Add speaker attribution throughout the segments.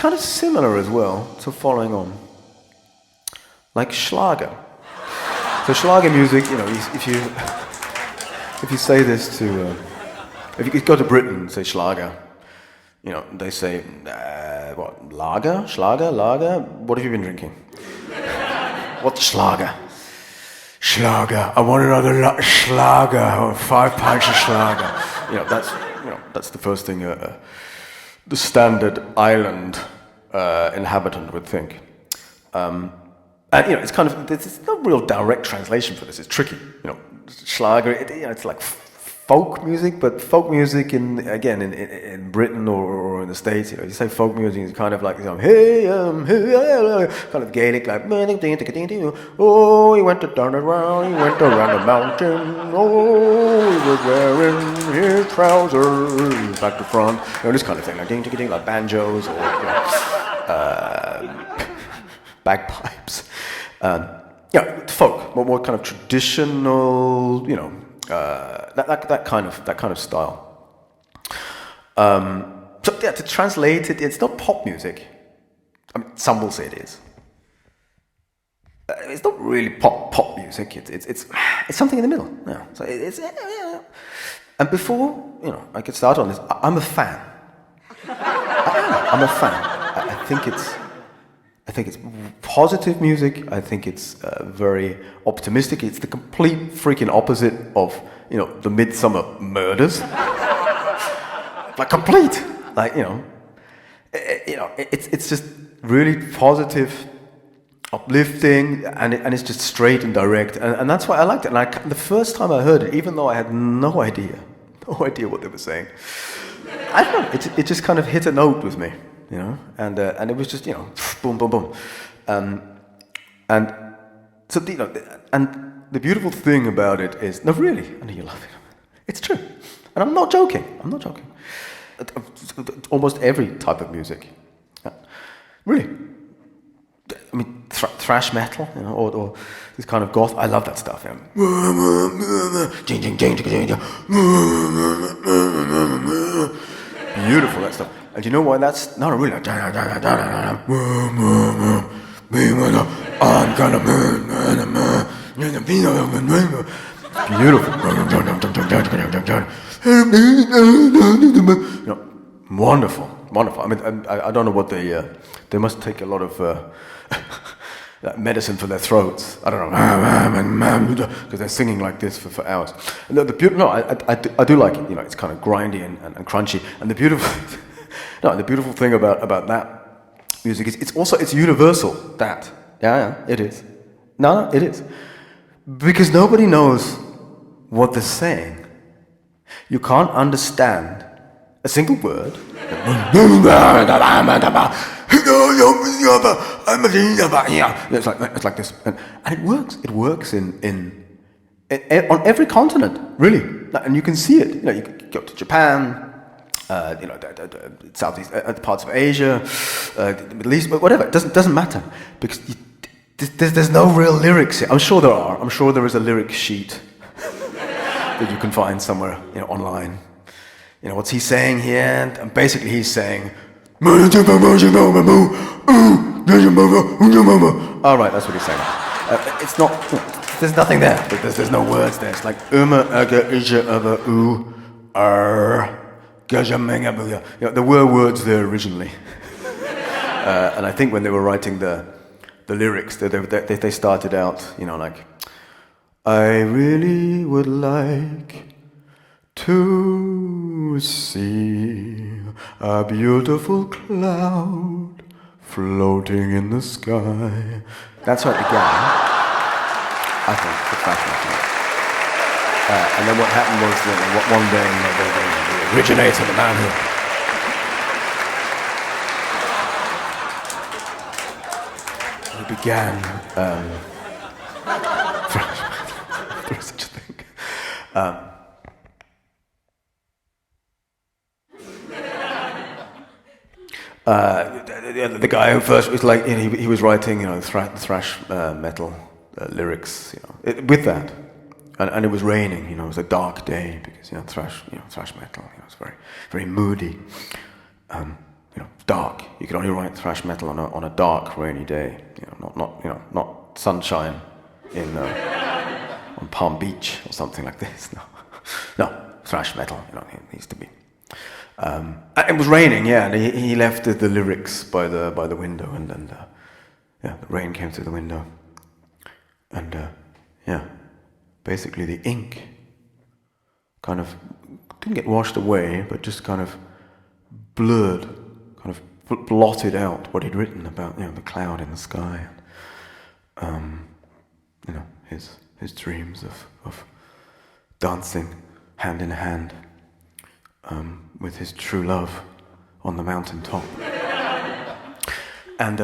Speaker 1: kind of similar as well to following on, like Schlager. So Schlager music, you know, if you say this to, if you go to Britain and say Schlager, you know, they say, what, lager, Schlager, lager? What have you been drinking? What's Schlager? Schlager. I want another Schlager, or 5 pints of Schlager. You know, that's the first thing the standard island inhabitant would think. And you know, it's kind of, there's no real direct translation for this. It's tricky. You know, Schlager. You know, it's like folk music, but folk music in Britain or in the States, you know, you say folk music, it's kind of like, you know, hey, kind of Gaelic, like, oh, he went around the mountain, oh, he was wearing his trousers back to front, you know, this kind of thing, like like banjos or, you know, bagpipes, yeah, folk, more kind of traditional, you know. That kind of style. So yeah, to translate it, it's not pop music. I mean, some will say it is. It's not really pop music. It's something in the middle. Yeah. So it's. And before, you know, I could start on this. I'm a fan. I'm a fan. I think it's positive music. I think it's very optimistic. It's the complete freaking opposite of, you know, the Midsummer Murders. Like complete, like, you know, it's just really positive, uplifting, and it's just straight and direct, and that's why I liked it. And the first time I heard it, even though I had no idea what they were saying, I don't know, it just kind of hit a note with me. You know, and it was just, you know, boom, boom, boom, and so, you know, and the beautiful thing about it is, no, really, I know you're laughing. It's true, and I'm not joking. Almost every type of music, really. I mean, thrash metal, you know, or this kind of goth. I love that stuff. Yeah. Beautiful, that stuff. And you know why that's not really like, I'm gonna beautiful. You know, wonderful. I mean, I don't know what they must take a lot of medicine for their throats. I don't know, because they're singing like this for hours. And I do like it. You know, it's kind of grindy and crunchy. And the beautiful thing about that music is it's universal. That it is. No, it is, because nobody knows what they're saying. You can't understand a single word. It's like this, and it works. It works in on every continent, really, and you can see it. You know, you can go to Japan. You know, Southeast parts of Asia, the Middle East, but whatever. It doesn't matter, because there's no real lyrics here. I'm sure there are. I'm sure there is a lyric sheet that you can find somewhere, you know, online. You know, what's he saying here? And basically, he's saying, "All right, that's what he's saying." It's not. There's nothing there. There's no words there. It's like you know, there were words there originally, and I think when they were writing the lyrics, they started out, you know, like, I really would like to see a beautiful cloud floating in the sky. That's how it began, I think, the Thrash metal. And then what happened was that one day, you know, the originator, the man who began thrash metal, there is such a thing. The guy who first was like, you know, he was writing, you know, thrash metal lyrics, you know, with that. And it was raining, you know, it was a dark day, because, you know, thrash metal, you know, it's very, very moody. dark. You could only write thrash metal on a dark, rainy day. Not sunshine in on Palm Beach or something like this. No, thrash metal. It needs to be. It was raining, and he left the lyrics by the window, and the rain came through the window, and basically the ink kind of didn't get washed away, but just kind of blurred, kind of blotted out what he'd written about the cloud in the sky, and his dreams of dancing hand in hand with his true love on the mountaintop. And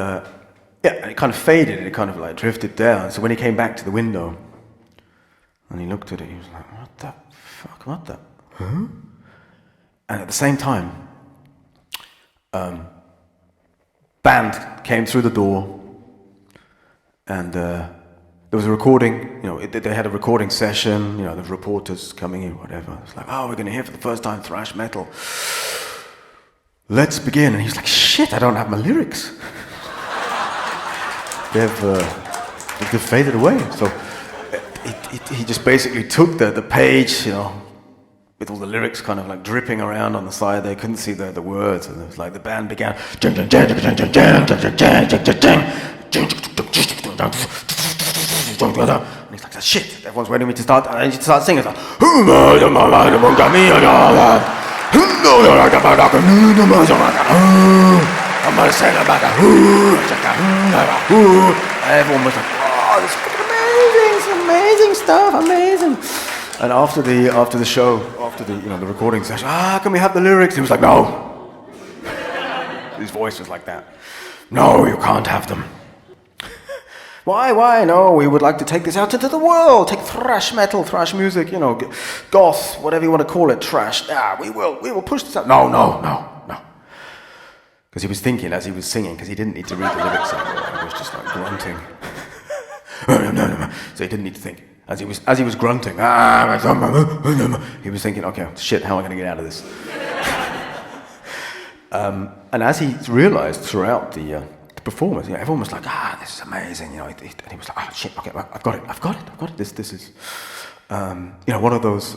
Speaker 1: it kind of faded, it kind of like drifted down. So when he came back to the window and he looked at it, he was like, what the fuck, what the, huh? And at the same time, band came through the door, and there was a recording, they had a recording session, the reporters coming in, whatever. It's like, oh, we're going to hear for the first time thrash metal. Let's begin. And he's like, shit, I don't have my lyrics. They've faded away. So he just basically took the page, with all the lyrics kind of like dripping around on the side. They couldn't see the words, and it was like the band began. And he's like, shit, everyone's waiting for me to start. And I need to start singing. It's like, everyone was like, oh, this is fucking amazing, it's amazing stuff, amazing. And after the show, after the recording session, can we have the lyrics? He was like, no. His voice was like that. No, you can't have them. Why? No, we would like to take this out into the world. Take thrash metal, thrash music, goth, whatever you want to call it, trash. We will push this out. No. Because he was thinking as he was singing, because he didn't need to read the lyrics anymore. He was just like grunting. No. So he didn't need to think. As he was grunting, he was thinking, okay, shit, how am I going to get out of this? And as he realized throughout the performance, everyone was like, this is amazing, and he was like, shit, okay, I've got it. This is, one of those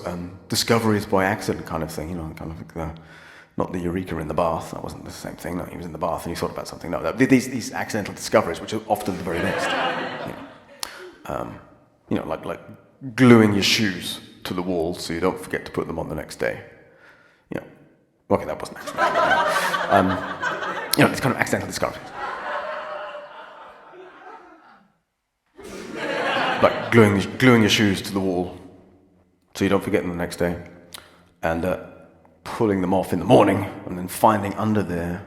Speaker 1: discoveries by accident kind of thing, kind of like not the eureka in the bath. That wasn't the same thing. No, he was in the bath and he thought about something. No, these accidental discoveries, which are often the very best. Like gluing your shoes to the wall so you don't forget to put them on the next day. Okay, that wasn't accidental. It's kind of accidental discoveries. Like gluing your shoes to the wall so you don't forget them the next day, and pulling them off in the morning, and then finding under there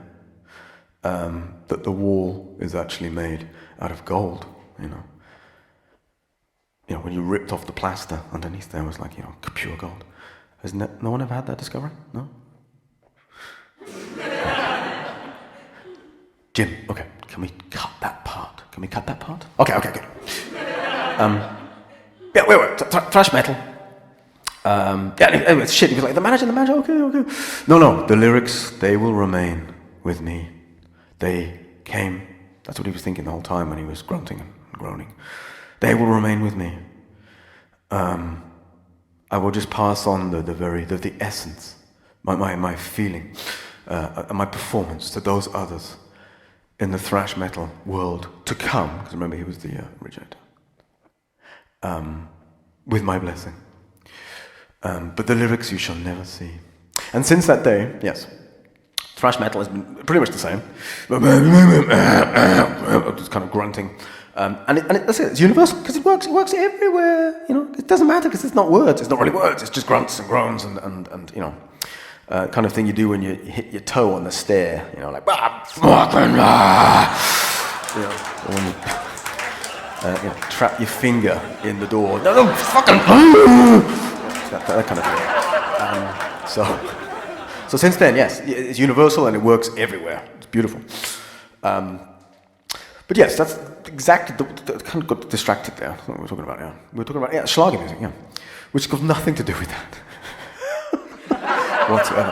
Speaker 1: that the wall is actually made out of gold. When you ripped off the plaster underneath there was like pure gold. Has no one ever had that discovery? No. Jim, okay, can we cut that part? Okay, good. Wait, thrash metal. Anyway, shit, he was like, the manager, okay. No, the lyrics, they will remain with me. They came, that's what he was thinking the whole time when he was grunting and groaning. They will remain with me. I will just pass on the essence, my feeling, my performance to those others in the thrash metal world to come, because remember he was the originator, with my blessing. But the lyrics you shall never see. And since that day, yes, thrash metal has been pretty much the same. Just kind of grunting. That's it, it's universal, because it works everywhere, it doesn't matter, because it's not words, it's not really words, it's just grunts and groans and kind of thing you do when you hit your toe on the stair, like, or when you trap your finger in the door, no, fucking, that kind of thing. So since then, yes, it's universal and it works everywhere, it's beautiful. But yes, that's exactly kind of got distracted there. That's what we're talking about. Yeah, we're talking about SchlagerMusic, which has got nothing to do with that whatsoever.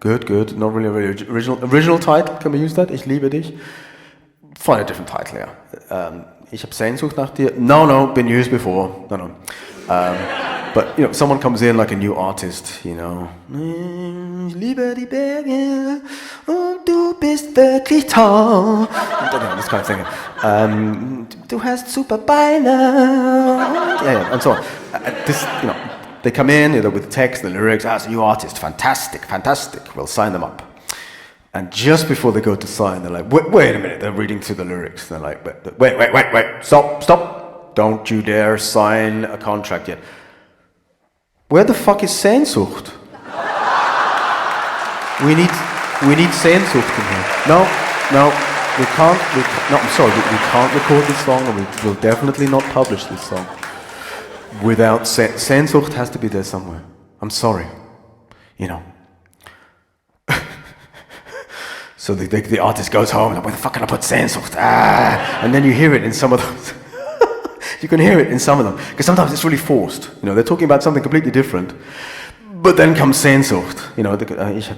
Speaker 1: Good. Not really original title. Can we use that? Ich liebe dich. Find a different title, yeah. Ich habe Sehnsucht nach dir. No, been used before. No. But someone comes in like a new artist, Ich liebe die Berge und du bist wirklich toll. This kind of thing. Du hast super Beine. Yeah, and so on. They come in with the text, the lyrics. It's a new artist, fantastic. We'll sign them up. And just before they go to sign, they're like, wait a minute. They're reading through the lyrics. They're like, wait, stop. Don't you dare sign a contract yet. Where the fuck is Sehnsucht? We need Sehnsucht in here. No, we can't. No, I'm sorry, we can't record this song, and we will definitely not publish this song without Sehnsucht. Has to be there somewhere. I'm sorry, So the artist goes home, and where the fuck can I put Sehnsucht? And then you hear it in some of those. You can hear it in some of them, because sometimes it's really forced. They're talking about something completely different, but then comes Sehnsucht.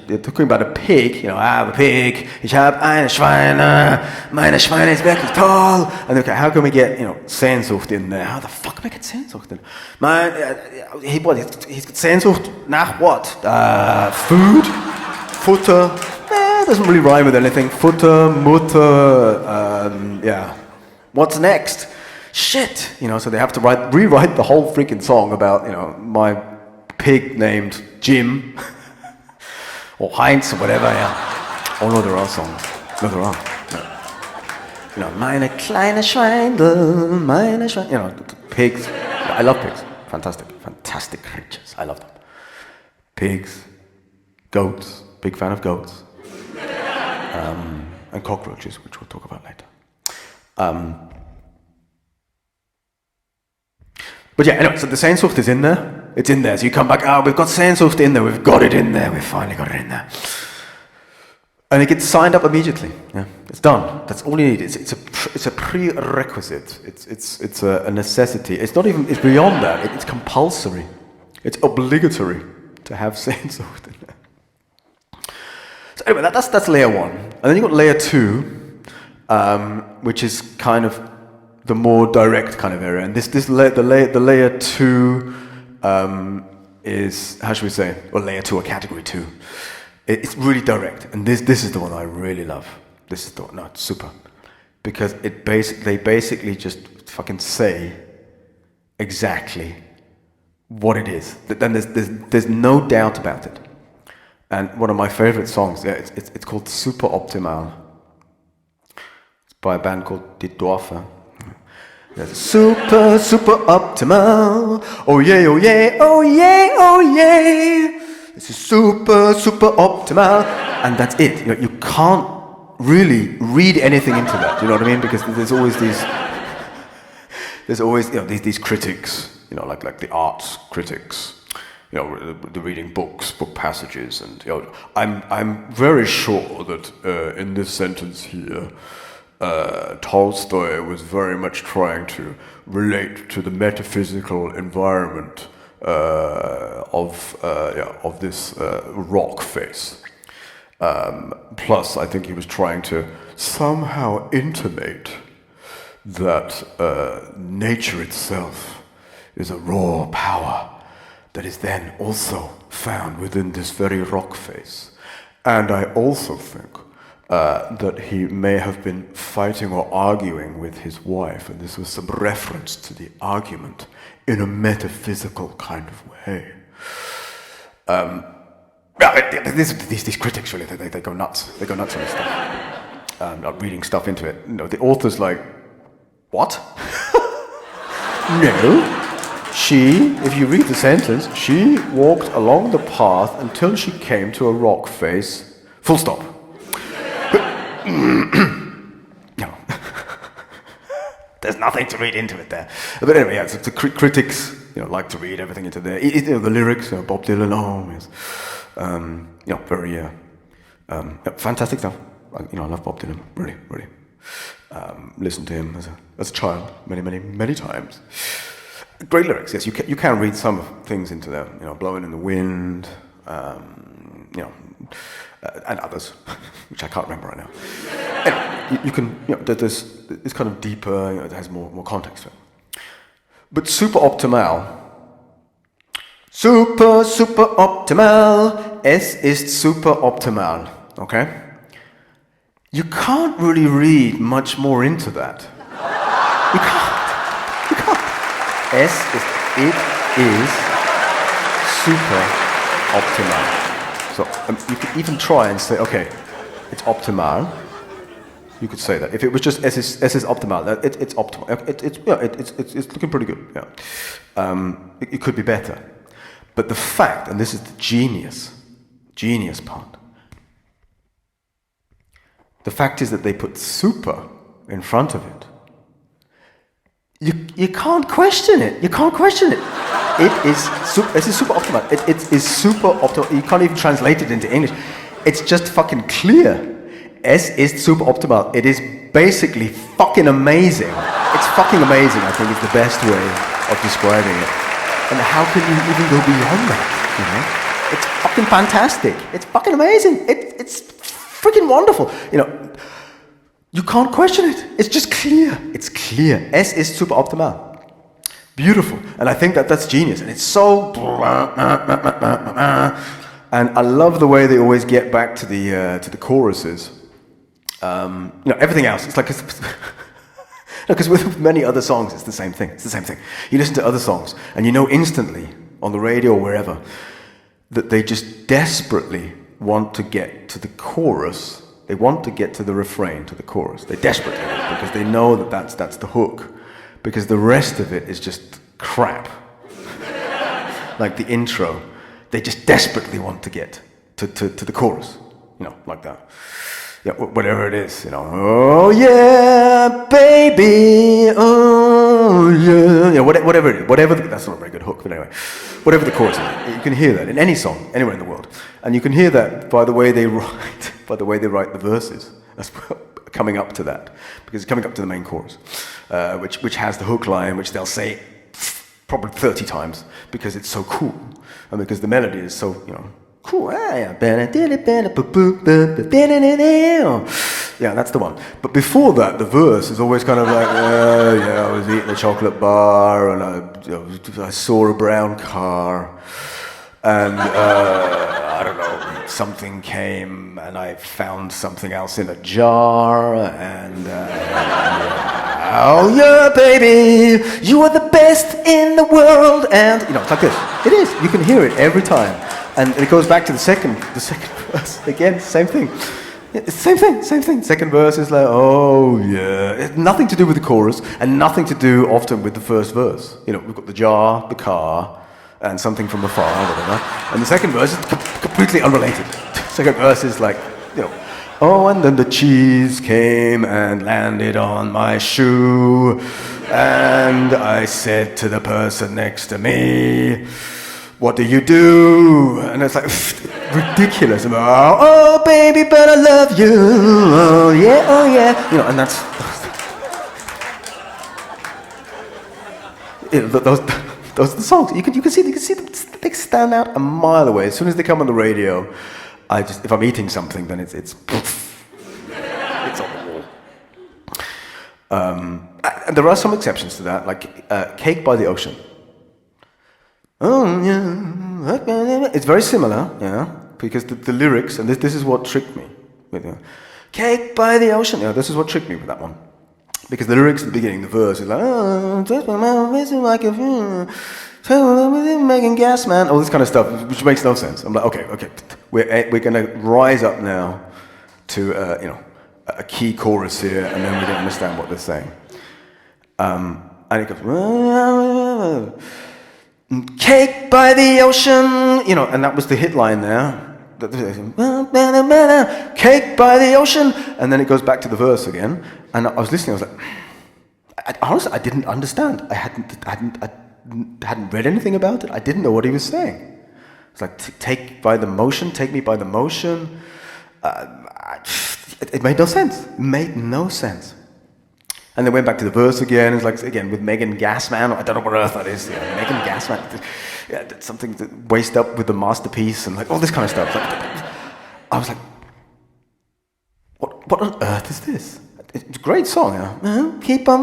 Speaker 1: They're talking about a pig. I have a pig. Ich habe ein Schwein. Meine Schweine ist wirklich toll. And okay, how can we get Sehnsucht in there? How the fuck can we get Sehnsucht in? He's got Sehnsucht nach what? Food, Futter. Doesn't really rhyme with anything. Futter, Mutter. Yeah. What's next? Shit, so they have to rewrite the whole freaking song about, my pig named Jim, or Heinz, or whatever, yeah. Oh no, there are songs. No, there are. No. Meine kleine Schweindel, meine Schweindel. Pigs. I love pigs. Fantastic creatures. I love them. Pigs, goats, big fan of goats, and cockroaches, which we'll talk about later. But yeah, anyway, so the Sehnsucht is in there. It's in there. So you come back, we've got Sehnsucht in there. We've got it in there. We've finally got it in there. And it gets signed up immediately. Yeah, it's done. That's all you need. It's a prerequisite. It's a necessity. It's not even. It's beyond that. It's compulsory. It's obligatory to have Sehnsucht in there. So anyway, that's layer one, and then you got layer two, which is kind of the more direct kind of area, and the layer two is, how should we say, or layer two or category two. It's really direct, and this is the one I really love. This is the one, no, it's super, because they basically just fucking say exactly what it is. Then there's no doubt about it. And one of my favorite songs, it's called Super Optimal. It's by a band called Die Dorfer. Super optimal. Oh yeah, oh yeah, oh yeah, oh yeah. This is super optimal. And that's it. You can't really read anything into that. You know what I mean? Because there's always these critics, like the arts critics, the reading book passages, and I'm very sure that in this sentence here, Tolstoy was very much trying to relate to the metaphysical environment of this rock face. Plus, I think he was trying to somehow intimate that nature itself is a raw power that is then also found within this very rock face. And I also think that he may have been fighting or arguing with his wife, and this was some reference to the argument in a metaphysical kind of way. These critics really, they go nuts. They go nuts on this stuff. Not reading stuff into it. The author's like, what? No. If you read the sentence, she walked along the path until she came to a rock face. Full stop. No. There's nothing to read into it there. But anyway, yeah, the critics, like to read everything into there. The lyrics, Bob Dylan, yes. Very fantastic stuff. I love Bob Dylan, really. Listened to him as a child many times. Great lyrics, yes. You can read some things into there. Blowing in the wind. and others, which I can't remember right now. Anyway, you can, it's kind of deeper, it has more context to it. But super optimal, super optimal, es ist super optimal, okay? You can't really read much more into that. You can't. It is super optimal. So you could even try and say, okay, it's optimal. You could say that. If it was just es ist optimal, it's optimal. It's looking pretty good. Yeah. It could be better. But the fact, and this is the genius part. The fact is that they put super in front of it. You can't question it. You can't question it. It is super optimal. It is super optimal. You can't even translate it into English. It's just fucking clear. Es ist super optimal. It is basically fucking amazing. It's fucking amazing, I think, is the best way of describing it. And how can you even go beyond that? You know? It's fucking fantastic. It's fucking amazing. It's freaking wonderful. You can't question it. It's just clear. It's clear. Es ist super optimal. Beautiful. And I think that's genius. And it's so... And I love the way they always get back to the choruses. Everything else, it's like... Because with many other songs, it's the same thing. It's the same thing. You listen to other songs, and you know instantly, on the radio or wherever, that they just desperately want to get to the chorus. They want to get to the refrain, to the chorus. They desperately want, because they know that that's the hook. Because the rest of it is just crap. Like the intro. They just desperately want to get to the chorus. Like that. Yeah, whatever it is, Oh yeah, baby, oh yeah. Whatever it is, that's not a very good hook, but anyway. Whatever the chorus is, you can hear that in any song, anywhere in the world. And you can hear that by the way they write the verses. That's coming up to that. Because it's coming up to the main chorus. Which has the hook line, which they'll say probably 30 times, because it's so cool. And because the melody is so, cool. Yeah, that's the one. But before that, the verse is always kind of like, I was eating a chocolate bar, and I saw a brown car, and I don't know, something came, and I found something else in a jar, and oh yeah, baby, you are the best in the world, and it's like this. It is. You can hear it every time. And it goes back to the second verse again, same thing. It's the same thing. Second verse is like, oh yeah. It's nothing to do with the chorus, and nothing to do often with the first verse. We've got the jar, the car, and something from afar, whatever. And the second verse is completely unrelated. Second verse is like, oh, and then the cheese came and landed on my shoe, and I said to the person next to me, what do you do? And it's like ridiculous. Oh, baby, but I love you. Oh yeah. And that's those are the songs. You can see them. They stand out a mile away. As soon as they come on the radio, if I'm eating something, then it's it's on the wall. And there are some exceptions to that, like "Cake by the Ocean." Oh yeah, it's very similar, because the lyrics, and this is what tricked me with "Cake by the Ocean." This is what tricked me with that one, because the lyrics at the beginning, the verse is like, "Oh, touch my mouth, missing like a making gas man," all this kind of stuff, which makes no sense. I'm like, okay, we're going to rise up now to a key chorus here, and then we're going to understand what they're saying. And it goes, "Cake by the ocean," and that was the hit line there. "Cake by the ocean," and then it goes back to the verse again. And I was listening. I was like, honestly, I didn't understand. I hadn't read anything about it. I didn't know what he was saying. It's like, take me by the motion. It made no sense. It made no sense. And they went back to the verse again. It's like, again, with Megan Gassman. I don't know what on earth that is. Megan Gassman. Something to waist up with the masterpiece and like all this kind of stuff. I was like, what on earth is this? It's a great song, you know. Keep on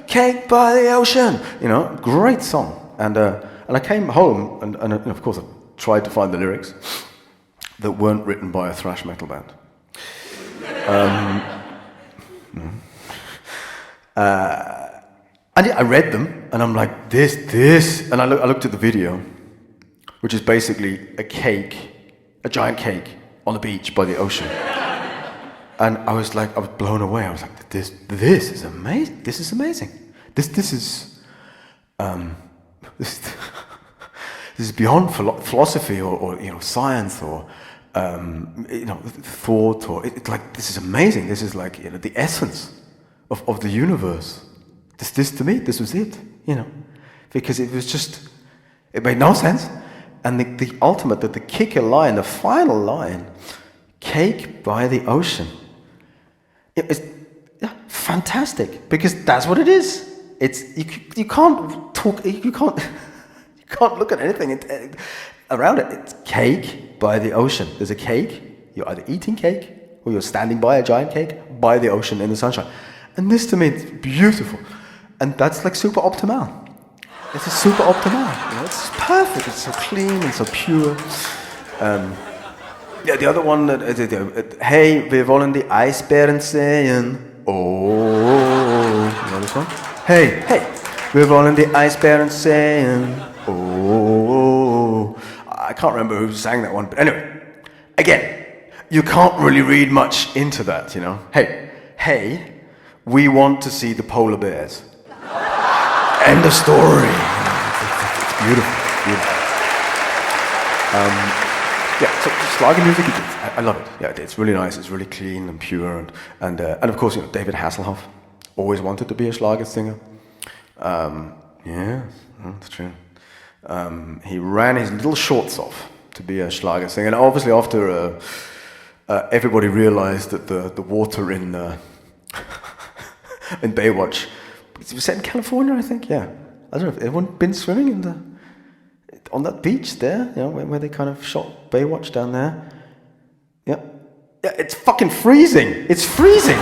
Speaker 1: cake by the ocean, you know, great song. And I came home and of course I tried to find the lyrics that weren't written by a thrash metal band. And I read them, and I'm like, this, and I looked at the video, which is basically a giant cake on the beach by the ocean. And I was blown away. I was like, this is amazing. This is amazing. This is beyond philosophy or you know, science or you know, thought or it's like, this is amazing. This is like, you know, the essence of the universe. This to me, this was it, you know, because it was just, it made no sense. And the ultimate, the kicker line, the final line, cake by the ocean. It was fantastic because that's what it is. It's you can't talk, you can't look at anything around it. It's cake by the ocean. There's a cake. You're either eating cake or you're standing by a giant cake by the ocean in the sunshine. And this to me is beautiful. And that's like super optimal. It's a super optimal. You know, it's perfect. It's so clean and so pure. Yeah, the other one, hey, wir wollen die Eisbären sehen. Oh, you know this one? Hey, wir wollen die Eisbären sehen. Oh, I can't remember who sang that one, but anyway, again, you can't really read much into that, you know. Hey, we want to see the polar bears. End of story. It's beautiful, beautiful. Yeah, so SchlagerMusic, I love it. Yeah, it's really nice. It's really clean and pure, and of course, you know, David Hasselhoff always wanted to be a Schlager singer. Yeah, that's true. He ran his little shorts off to be a Schlager singer, and obviously after everybody realized that the water in in Baywatch, it was set in California, I think. Yeah, I don't know if everyone been swimming on that beach there, you know, where they kind of shot Baywatch down there. Yeah, it's fucking freezing. It's freezing.